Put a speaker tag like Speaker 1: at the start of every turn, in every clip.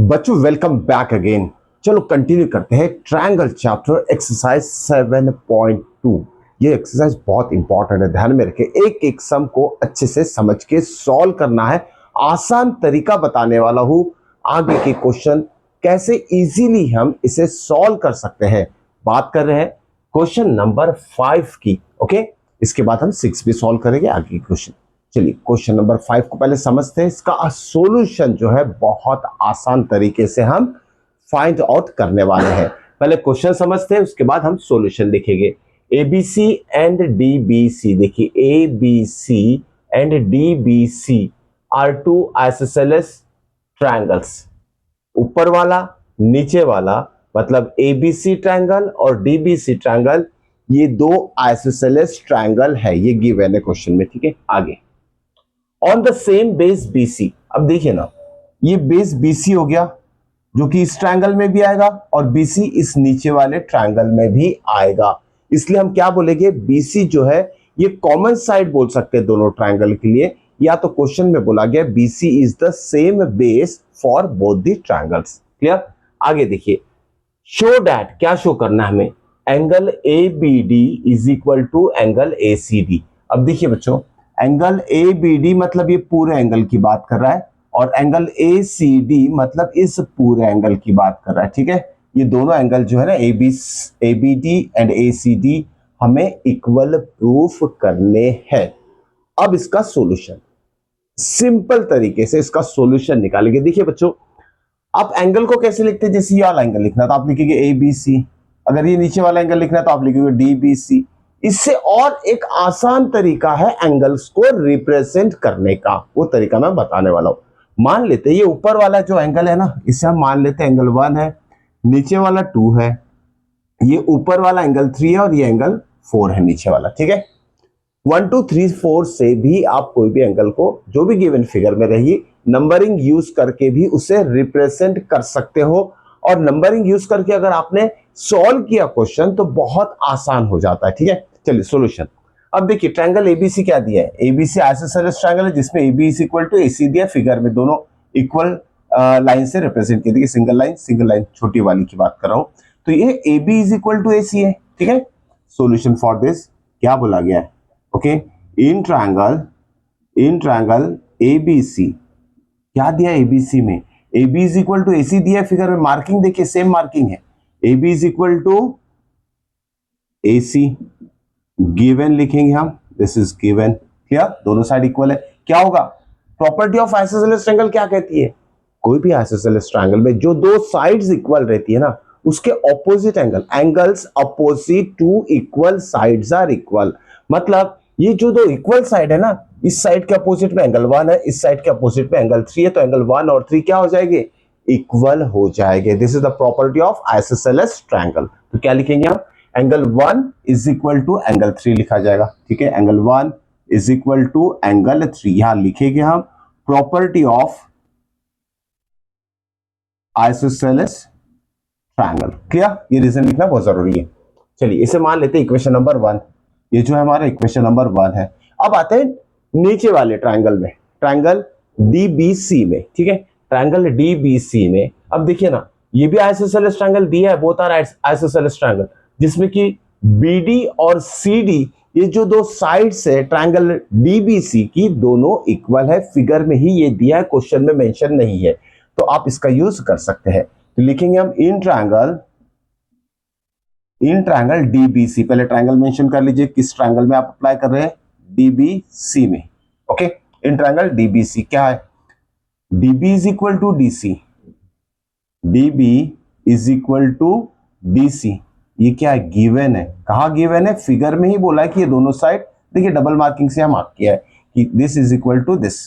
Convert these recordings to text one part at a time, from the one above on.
Speaker 1: बच्चों welcome back again. चलो continue करते हैं ट्रायंगल चैप्टर एक्सरसाइज 7.2। ये एक्सरसाइज बहुत इंपॉर्टेंट है, ध्यान में रखें। एक एक सम को अच्छे से समझ के सॉल्व करना है। आसान तरीका बताने वाला हूं, आगे के क्वेश्चन कैसे इजीली हम इसे सॉल्व कर सकते हैं। बात कर रहे हैं क्वेश्चन नंबर 5 की। ओके, इसके बाद हम 6 भी सॉल्व करेंगे आगे क्वेश्चन। चलिए क्वेश्चन नंबर 5 को पहले समझते हैं। इसका सॉल्यूशन जो है बहुत आसान तरीके से हम फाइंड आउट करने वाले हैं। पहले क्वेश्चन समझते हैं, उसके बाद हम सॉल्यूशन लिखेंगे। एबीसी एंड डीबीसी, देखिए ABC and DBC are two isosceles triangles. ऊपर वाला नीचे वाला मतलब एबीसी ट्रायंगल और डीबीसी ट्रायंगल, ये दो आइसोसेलेस ट्रायंगल है। ये गिवन है क्वेश्चन में, ठीक है। आगे on the same base BC. अब देखिए ना, ये बेस बीसी हो गया जो कि इस ट्रायंगल में भी आएगा और बीसी इस नीचे वाले ट्रायंगल में भी आएगा। इसलिए हम क्या बोलेंगे, बीसी जो है ये कॉमन साइड बोल सकते हैं दोनों ट्रायंगल के लिए, या तो क्वेश्चन में बोला गया BC is the same base for both the triangles. Clear. आगे देखिए, शो दैट, क्या शो करना है हमें, angle A B D is equal to angle A C D. अब देखिए बच्चों, एंगल ए बी डी मतलब ये पूरे एंगल की बात कर रहा है, और एंगल ए सी डी मतलब इस पूरे एंगल की बात कर रहा है, ठीक है। ये दोनों एंगल जो है ना, A B D and A C D हमें इक्वल प्रूफ करने हैं। अब इसका सॉल्यूशन, सिंपल तरीके से इसका सॉल्यूशन निकालेंगे। देखिए बच्चों, आप एंगल को कैसे लिखते हैं, जैसे ये वाला एंगल लिखना तो आप लिखेंगे ए बी सी, अगर ये नीचे वाला एंगल लिखना तो आप लिखेंगे डी बी सी। इससे और एक आसान तरीका है एंगल्स को रिप्रेजेंट करने का, वो तरीका मैं बताने वाला हूं। मान लेते हैं ये ऊपर वाला जो एंगल है ना, इसे हम मान लेते हैं एंगल 1 है, नीचे वाला 2 है, ये ऊपर वाला एंगल 3 है और ये एंगल 4 है नीचे वाला, ठीक है। 1 2 3 4 से भी आप कोई भी एंगल को जो भी गिवन फिगर में रही नंबरिंग यूज करके भी उसे रिप्रेजेंट कर सकते हो। और नंबरिंग यूज करके अगर आपने सॉल्व किया क्वेश्चन तो बहुत आसान हो जाता है, ठीक है। चलिए सॉल्यूशन। अब देखिए ट्रायंगल एबीसी क्या दिया है, एबीसी आइसोसेलेस ट्रायंगल है जिसमें AB is equal to AC दिया फिगर में, दोनों इक्वल लाइन से रिप्रेजेंट किया। देखिए सिंगल लाइन छोटी वाली की बात कर रहा हूं, तो ये AB is equal to AC है, ठीक है। सॉल्यूशन फॉर दिस क्या बोला गया है, ओके, इन ट्रायंगल एबीसी, क्या दिया एबीसी में, AB is equal to AC दिया है फिगर में, मार्किंग देखिए सेम मार्किंग है, AB is equal to AC given लिखेंगे हम, दिस इज गिवन। क्लियर, दोनों साइड इक्वल है, क्या होगा, प्रॉपर्टी ऑफ आइसोसेलेस ट्रायंगल क्या कहती है, कोई भी आइसोसेलेस ट्रायंगल में जो दो साइड्स इक्वल रहती है ना, उसके opposite angles opposite to equal sides are equal. मतलब ये जो दो इक्वल साइड है ना, इस साइड के अपोजिट में एंगल 1 है, इस साइड के अपोजिट में एंगल 3 है, तो एंगल 1 और 3 क्या हो जाएंगे, इक्वल हो जाएंगे। This is the property of isosceles triangle. तो क्या लिखेंगे हम, angle 1 is equal to angle 3 लिखा जाएगा, ठीक है। Angle 1 is equal to angle 3, यहां लिखेंगे हम property of isosceles triangle. Clear, ये रीजन लिखना बहुत जरूरी है। चलिए इसे मान लेते हैं इक्वेशन नंबर 1, ये जो है हमारा इक्वेशन नंबर 1 है। अब आते हैं नीचे वाले ट्रायंगल में, ट्रायंगल डीबीसी में, ठीक है। ट्रायंगल डीबीसी में अब देखिए ना, ये भी आइसोसेलेस ट्रायंगल दिया है, बोथ आर आइसोसेलेस ट्रायंगल, जिसमें कि बीडी और सीडी, ये जो दो साइड्स है ट्रायंगल डीबीसी की, दोनों इक्वल है। फिगर में ही ये दिया है, क्वेश्चन में मेंशन नहीं है, तो आप इसका यूज कर सकते हैं। तो लिखेंगे हम इन ट्रायंगल डीबीसी, पहले ट्रायंगल मेंशन कर लीजिए किस ट्रायंगल में आप अप्लाई कर रहे हैं, डीबीसी में, ओके। इन ट्रायंगल डीबीसी क्या है, DB is equal to DC, DB is equal to DC, ये क्या है, गिवन है। कहा गिवन है, फिगर में ही बोला है कि ये दोनों साइड, देखिए डबल मार्किंग से मार्क किया है कि this is equal to this.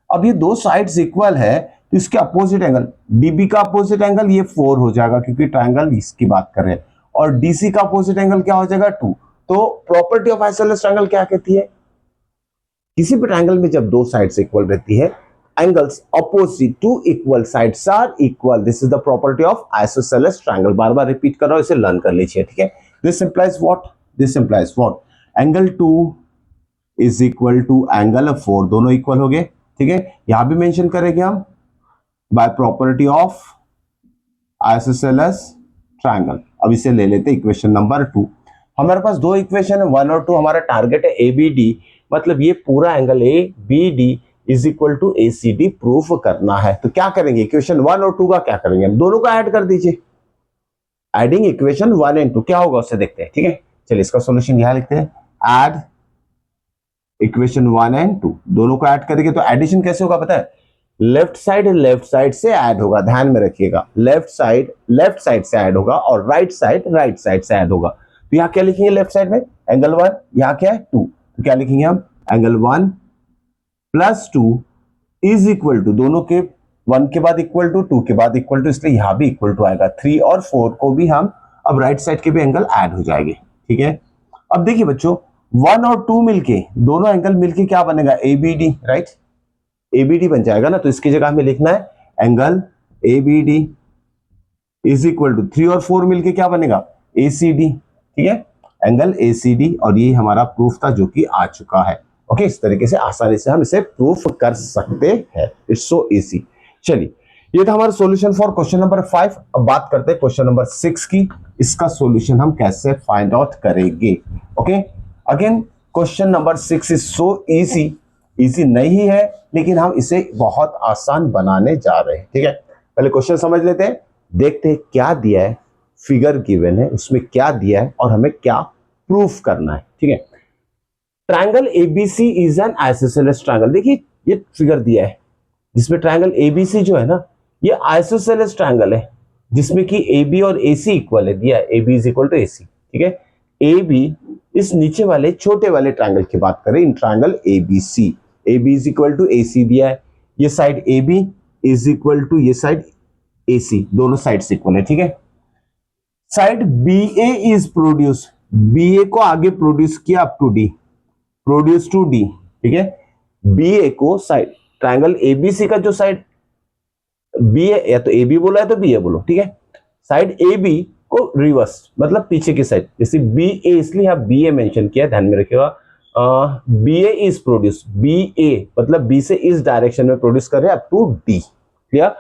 Speaker 1: अब ये दो साइड्स इक्वल है तो इसके अपोजिट एंगल, डीबी का अपोजिट एंगल ये 4 हो जाएगा क्योंकि ट्रायंगल इसकी बात कर रहे हैं, और डीसी का अपोजिट एंगल क्या हो जाएगा 2। तो प्रॉपर्टी ऑफ आइसोसेलेस ट्रायंगल क्या कहती है, किसी भी ट्रायंगल में जब दो साइड्स इक्वल रहती है, angles opposite to equal sides are equal, this is the property of isosceles triangle. बार बार रिपीट कर रहा हूं, इसे लर्न कर लीजिए, ठीक है। This implies what, this implies what, angle 2 is equal to angle 4, दोनों इक्वल हो गए, ठीक है। यहां भी मेंशन करेंगे हम by property of isosceles triangle. अब इसे ले लेते इक्वेशन नंबर 2। हमारे पास दो इक्वेशन है, 1 और 2। हमारा टारगेट है ABD, मतलब ये पूरा angle ABD is equal to ACD prove करना है। तो क्या करेंगे, इक्वेशन 1 और 2 का क्या करेंगे, हम दोनों का ऐड कर दीजिए। एडिंग इक्वेशन 1 एंड 2 क्या होगा उससे देखते हैं, ठीक है। चलिए इसका सॉल्यूशन यहां लिखते हैं, ऐड इक्वेशन 1 एंड 2, दोनों को ऐड करेंगे तो एडिशन कैसे होगा पता है, लेफ्ट साइड से ऐड होगा, ध्यान में रखिएगा, लेफ्ट साइड से ऐड होगा और राइट साइड से ऐड होगा। तो यहाँ क्या लिखेंगे, लेफ्ट साइड में एंगल 1, यहाँ क्या है 2, तो क्या लिखेंगे हम, angle 1 plus 2 is equal to, दोनों के 1 के बाद इक्वल टू, 2 के बाद इक्वल टू, इसलिए यहां भी इक्वल टू आएगा। 3 और 4 को भी हम अब राइट साइड के भी एंगल ऐड हो जाएंगे, ठीक है। अब देखिए बच्चों, 1 और 2 मिलके, दोनों एंगल मिलके क्या बनेगा, ABD, राइट, ABD बन जाएगा ना। तो इसकी जगह हमें लिखना है angle ABD is equal to 3 और 4 मिलके क्या बनेगा, ACD, ठीक है, एंगल ACD। और ये हमारा प्रूफ था जो कि आ चुका है। ओके, इस तरीके से आसानी से हम इसे प्रूफ कर सकते हैं, इट्स सो इजी। चलिए, ये था हमारा सॉल्यूशन फॉर क्वेश्चन नंबर 5। अब बात करते हैं क्वेश्चन नंबर 6 की, इसका सॉल्यूशन हम कैसे फाइंड आउट करेंगे। Okay, again question number 6 is so easy, easy नहीं है लेकिन हम इसे बहुत आसान बनाने जा रहे हैं, ठीक है। पहले क्वेश्चन समझ लेते हैं, देखते हैं क्या दिया है, फिगर गिवन है उसमें क्या दिया है और हमें क्या प्रूफ करना है, ठीक है। Triangle ABC is an isosceles triangle. देखिए ये फिगर दिया है जिसमें ट्रायंगल ABC जो है ना, ये आइसोसेलेस ट्रायंगल है जिसमें कि AB और AC इक्वल है, दिया है AB is equal to AC, ठीक है। AB इस नीचे वाले छोटे वाले ट्रायंगल की बात करें, in triangle ABC, AB is equal to AC दिया है, ये side AB is equal to ये साइड AC, दोनों साइड इक्वल है, ठीक है। Side BA is produce, BA को आगे प्रोड्यूस किया up to D, produce to D, ठीक है। BA को साइड ट्रायंगल ABC का जो साइड BA, या तो AB बोला है तो BA बोलो, ठीक है। साइड AB को रिवर्स मतलब पीछे की साइड, जैसे BA इसलिए यहां BA मेंशन किया, ध्यान में रखिएगा। BA इज प्रोड्यूस, BA मतलब B से इस डायरेक्शन में प्रोड्यूस कर रहे हैं अप टू D, क्लियर।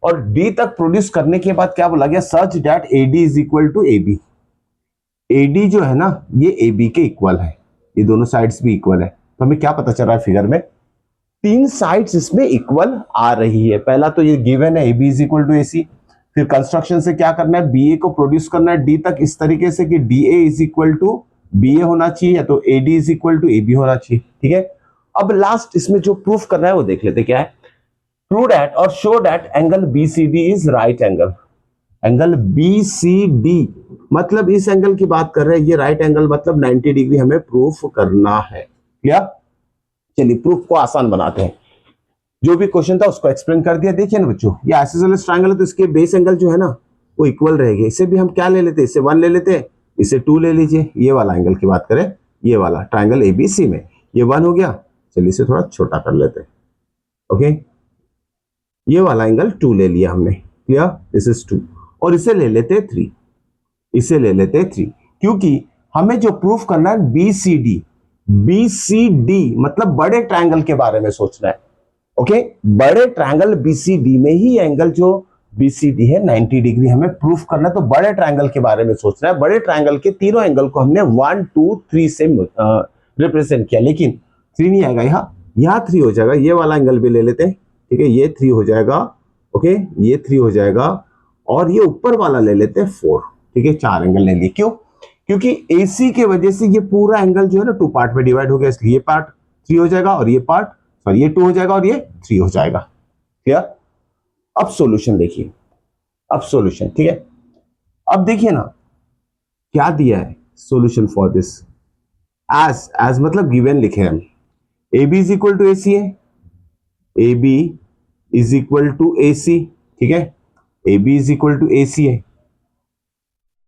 Speaker 1: और D तक प्रोड्यूस करने के बाद क्या बोला गया, such that AD is equal to AB। AD जो है ना ये AB के इक्वल है, ये दोनों साइड्स भी इक्वल है। तो हमें क्या पता चल रहा है फिगर में, तीन साइड्स इसमें इक्वल आ रही है। पहला तो ये गिवन है AB is equal to AC, फिर कंस्ट्रक्शन से क्या करना है, BA को प्रोड्यूस करना है D तक इस तरीके से कि DA is equal to BA होना चाहिए, या तो AD is equal to AB होना चाहिए, ठीक है। अब लास्ट इसमें जो प्रूफ करना है वो देख लेते क्या है, प्रूव दैट और show that angle BCD is right angle. Angle BCD मतलब इस एंगल की बात कर रहे हैं, ये राइट एंगल मतलब 90 डिग्री हमें प्रूफ करना है, क्लियर। चलिए प्रूफ को आसान बनाते हैं, जो भी क्वेश्चन था उसको एक्सप्लेन कर दिया। देखिए ना बच्चों, ये आइसोसेलेस ट्रायंगल है तो इसके बेस एंगल जो है ना वो इक्वल रहेंगे। इसे भी हम क्या ले लेते हैं, इसे 1 ले लेते हैं, इसे 2 ले लीजिए। ये वाला एंगल की बात करें, ये वाला ट्रायंगल ABC में ये 1 हो गया, चलिए इसे थोड़ा छोटा कर लेते हैं। ओके, ये वाला एंगल 2 ले लिया हमने, क्लियर, दिस इज 2। और इसे ले लेते हैं 3, इसे ले लेते हैं 3, क्योंकि हमें जो प्रूफ करना है BCD मतलब बड़े ट्रायंगल के बारे में सोचना है। ओके, बड़े ट्रायंगल BCD में ही एंगल जो BCD है 90 डिग्री हमें प्रूफ करना है। तो बड़े ट्रायंगल के बारे में सोचना है। बड़े ट्रायंगल के तीनों एंगल को हमने 1 2 3 से रिप्रेजेंट किया, लेकिन 3 नहीं आएगा, यहाँ 3 हो जाएगा। ये वाला एंगल भी ले लेते हैं, ठीक है, ये 3 हो जाएगा। ओके, ये 3 हो जाएगा और ये ऊपर वाला ले लेते हैं 4, ठीक है, 4 एंगल ले लिए। क्यों, क्योंकि AC के वजह से ये पूरा एंगल जो है ना 2 पार्ट में डिवाइड हो गया, इसलिए ये पार्ट 3 हो जाएगा और ये पार्ट सॉरी ये 2 हो जाएगा और ये 3 हो जाएगा, क्लियर। अब सॉल्यूशन देखिए, अब सॉल्यूशन, ठीक है। अब देखिए ना क्या दिया है सॉल्यूशन फॉर दिस, एज मतलब गिवन लिखे हम, AB is equal to AC है, AB is equal to AC, ठीक है, AB is equal to AC है।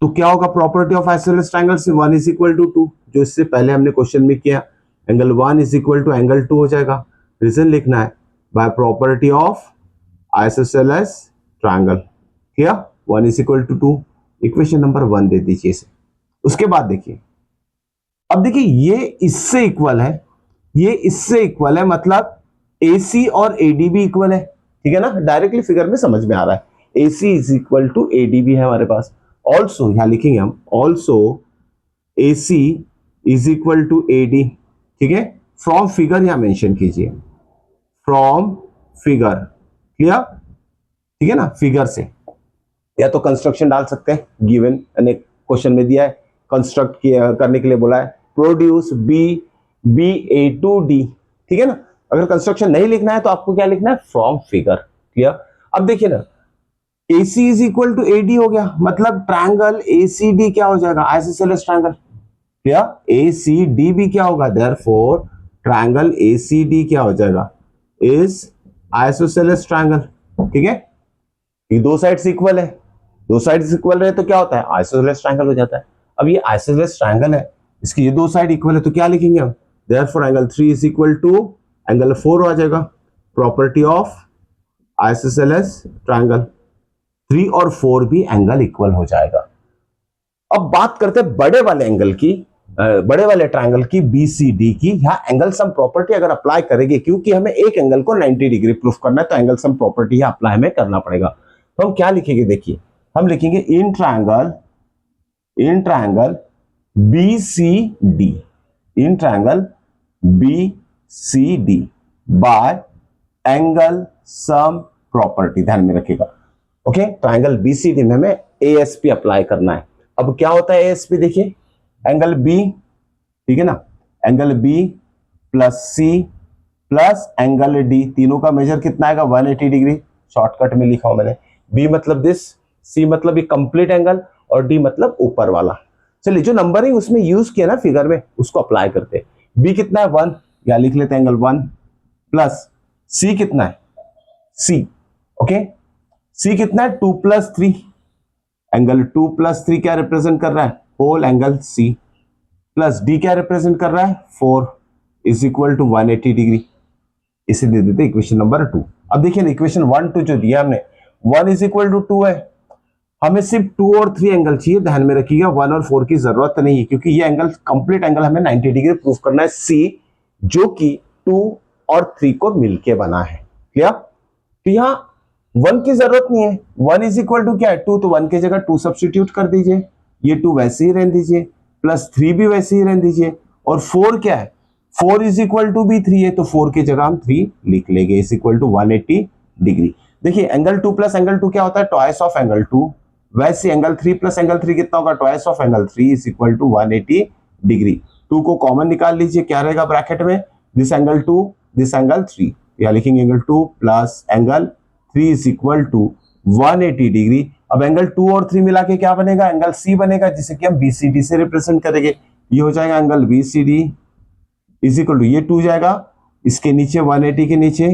Speaker 1: तो क्या होगा, प्रॉपर्टी ऑफ आइसोसेलेस ट्रायंगल से 1 इज इक्वल टू 2, जो इससे पहले हमने क्वेश्चन में किया, angle 1 is equal to angle 2 हो जाएगा। रीजन लिखना है, by property of isosceles triangle, क्या 1 is equal to 2, equation number 1 दे दीजिए इसे। उसके बाद देखिए, अब देखिए ये इससे इक्वल है, ये इससे इक्वल है, मतलब AC और AD भी इक्वल है, ठीक है ना, डायरेक्टली फिगर में समझ में आ रहा है। AC is equal to AD भी है हमारे पास। ऑल्सो यहां लिखेंगे हम, also AC is equal to AD, ठीक है। फ्रॉम फिगर यहां मेंशन कीजिए, फ्रॉम फिगर, क्लियर, ठीक है ना, फिगर से। या तो कंस्ट्रक्शन डाल सकते हैं, गिवन यानी क्वेश्चन में दिया है, कंस्ट्रक्ट करने के लिए बोला है, प्रोड्यूस BA2D, ठीक है ना। अगर कंस्ट्रक्शन नहीं लिखना है तो आपको क्या लिखना है, फ्रॉम फिगर, क्लियर। अब देखिए ना, AC is equal to AD हो गया, मतलब ट्रायंगल ACD क्या हो जाएगा, आइसोसेलेस ट्रायंगल, क्लियर। ACD भी क्या होगा, देयरफॉर ट्रायंगल ACD क्या हो जाएगा, इज आइसोसेलेस ट्रायंगल, ठीक है। ये दो साइड्स इक्वल है, दो साइड्स इक्वल रहे तो क्या होता है, आइसोसेलेस ट्रायंगल हो जाता है। अब ये आइसोसेलेस ट्रायंगल है, इसकी ये दो साइड इक्वल है तो क्या लिखेंगे हम, therefore angle 3 is equal to angle 4 आ जाएगा। प्रॉपर्टी ऑफ आइसोसेलेस ट्रायंगल, 3 और 4 भी एंगल इक्वल हो जाएगा। अब बात करते हैं बड़े वाले एंगल की, बड़े वाले ट्रायंगल की, BCD की। यहां एंगल सम प्रॉपर्टी अगर अप्लाई करेंगे, क्योंकि हमें एक एंगल को 90 डिग्री प्रूफ करना है, तो एंगल सम प्रॉपर्टी अप्लाई हमें करना पड़ेगा। तो हम क्या लिखेंगे, देखिए हम लिखेंगे in triangle BCD, in triangle BCD bye angle sum property, ध्यान में रखिएगा। ओके, ट्रायंगल BCD में हमें ASP अप्लाई करना है। अब क्या होता है ASP, देखिए एंगल B, ठीक है ना, angle B plus C plus angle D, तीनों का मेजर कितना आएगा, 180 डिग्री। शॉर्टकट में लिखा हूं मैंने, B मतलब दिस, C मतलब ये कंप्लीट एंगल, और D मतलब ऊपर वाला। चलिए, जो नंबरिंग उसमें यूज किया ना फिगर में, उसको अप्लाई करते हैं। B कितना है, 1, या लिख लेते हैं एंगल 1, प्लस C कितना है, C, ओके, C कितना है, 2 प्लस 3, एंगल 2 प्लस 3 क्या रिप्रेजेंट कर रहा है, whole angle C, plus D क्या रिप्रेजेंट कर रहा है, 4 इज इक्वल टू 180 डिग्री। इसे दे देते इक्वेशन नंबर 2। अब देखिए ना, इक्वेशन 1 2 जो दिया हमने, 1 इज इक्वल टू 2 है, हमें सिर्फ 2 और 3 एंगल चाहिए, ध्यान में रखिएगा, 1 और 4 की जरूरत नहीं है, क्योंकि ये एंगल कंप्लीट एंगल हमें 90 डिग्री प्रूफ करना है, C जो कि 2 और 3 को मिलके बना है, क्लियर। तो यहां 1 की जरूरत नहीं है, 1 इज इक्वल टू क्या है, 2, तो 1 की जगह 2 सब्स्टिट्यूट कर दीजिए, ये 2 वैसे ही रहने दीजिए, प्लस 3 भी वैसे ही रहने दीजिए, और 4 क्या है, 4 इज इक्वल टू भी 3 है, तो 4 की जगह हम 3 लिख लेंगे, इज इक्वल टू 180 डिग्री। देखिए एंगल 2 प्लस एंगल 2 क्या होता है, ट्वाइस ऑफ एंगल 2, वैसे एंगल 3 प्लस एंगल 3 कितना होगा, twice of angle 3 is equal to 180 degree. 2 को कॉमन निकाल लीजिए, क्या रहेगा ब्रैकेट में, दिस एंगल 2 दिस एंगल 3, या लिखेंगे angle 2 plus angle 3 is equal to 180 degree. अब एंगल 2 और 3 मिला के क्या बनेगा, एंगल C बनेगा, जिसे कि हम BCD से रिप्रेजेंट करेंगे। ये हो जाएगा angle BCD is equal to, ये 2 जाएगा, इसके नीचे 180 के नीचे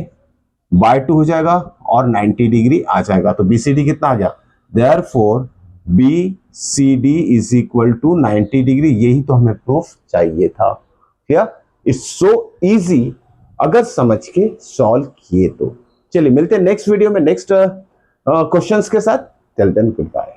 Speaker 1: बाय 2 हो जाएगा, और 90 डिग्री आ जाएगा, तो BCD कितना आ गया, therefore BCD is equal to 90 degree. यही तो हमें प्रूफ चाहिए था, क्लियर। इट्स सो इजी अगर समझ के सॉल्व किए तो। चलिए मिलते हैं नेक्स्ट वीडियो में नेक्स्ट क्वेश्चंस के साथ। Till then good bye.